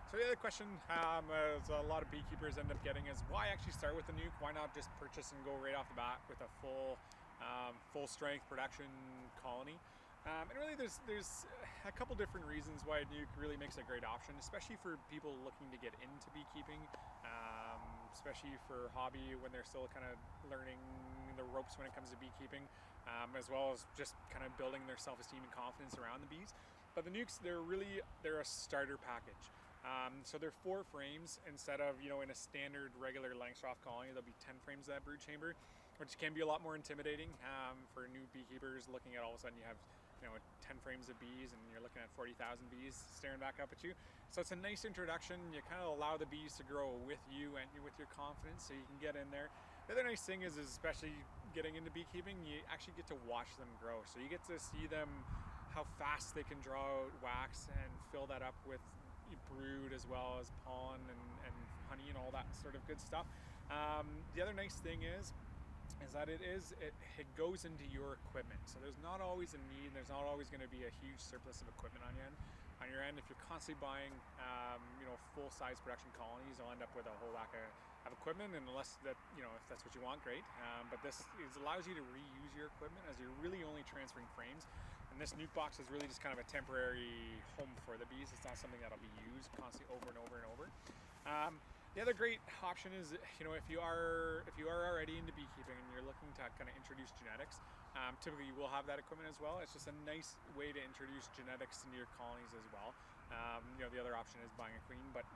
So the other question as a lot of beekeepers end up getting is why actually start with a nuke? Why not just purchase and go right off the bat with a full strength production colony? And really there's a couple different reasons why a nuke really makes a great option, especially for people looking to get into beekeeping, especially for hobby when they're still kind of learning the ropes when it comes to beekeeping, as well as just kind of building their self-esteem and confidence around the bees. But the nukes, they're a starter package. So they're 4 frames instead of, in a standard regular Langstroth colony, there'll be 10 frames of that brood chamber, which can be a lot more intimidating for new beekeepers looking at all of a sudden you have 10 frames of bees and you're looking at 40,000 bees staring back up at you. So it's a nice introduction. You kind of allow the bees to grow with you and with your confidence so you can get in there. The other nice thing is especially getting into beekeeping, you actually get to watch them grow. So you get to see them, how fast they can draw out wax and fill that up with brood as well as pollen and honey and all that sort of good stuff. The other nice thing is that it goes into your equipment. So there's not always a need, there's not always going to be a huge surplus of equipment on your end. If you're constantly buying full-size production colonies, you'll end up with a whole whack of equipment, and unless that if that's what you want, great. But this allows you to reuse your equipment as you're really only transferring frames. And this nuke box is really just kind of a temporary home for the bees. It's not something that'll be used constantly over and over and over. The other great option is, if you are already into beekeeping and you're looking to kind of introduce genetics, typically you will have that equipment as well. It's just a nice way to introduce genetics into your colonies as well. The other option is buying a queen, but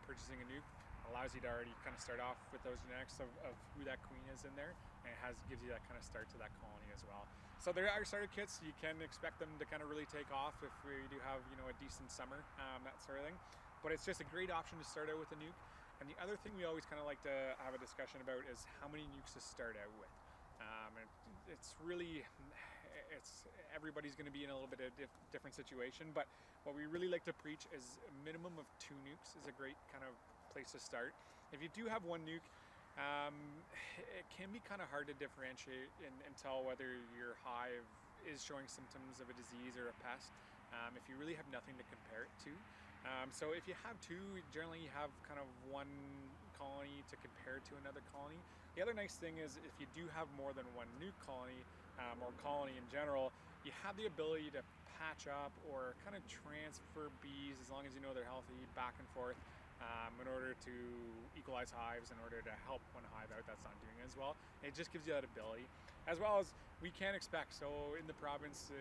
purchasing a nuke allows you to already kind of start off with those genetics of who that queen is in there, and gives you that kind of start to that colony as well. So there are starter kits. You can expect them to kind of really take off if we do have a decent summer, that sort of thing. But it's just a great option to start out with a nuke. And the other thing we always kind of like to have a discussion about is how many nukes to start out with. Everybody's going to be in a little bit of different situation, but what we really like to preach is a minimum of 2 nukes is a great kind of place to start. If you do have 1 nuke, it can be kind of hard to differentiate and tell whether your hive is showing symptoms of a disease or a pest, if you really have nothing to compare it to. So if you have 2, generally you have kind of 1 colony to compare to another colony. The other nice thing is if you do have more than 1 nuke colony, or colony in general, you have the ability to patch up or kind of transfer bees, as long as you know they're healthy, back and forth, in order to equalize hives, in order to help one hive out that's not doing it as well. It just gives you that ability, as well as we can expect. So in the province,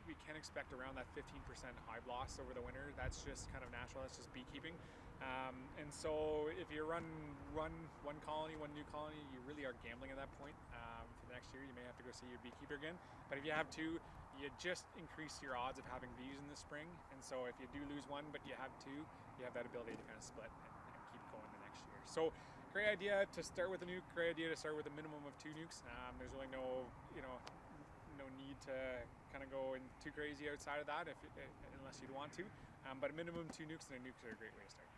we can expect around that 15% hive loss over the winter. That's just kind of natural. That's just beekeeping. And so if you run 1 colony, 1 new colony, you really are gambling at that point. For the next year, you may have to go see your beekeeper again. But if you have 2, you just increase your odds of having bees in the spring. And so if you do lose 1, but you have 2, you have that ability to kind of split and keep going the next year. So great idea to start with a nuke, great idea to start with a minimum of 2 nukes. There's really no need to kind of go in too crazy outside of that unless you'd want to. But a minimum 2 nukes, and a nukes are a great way to start.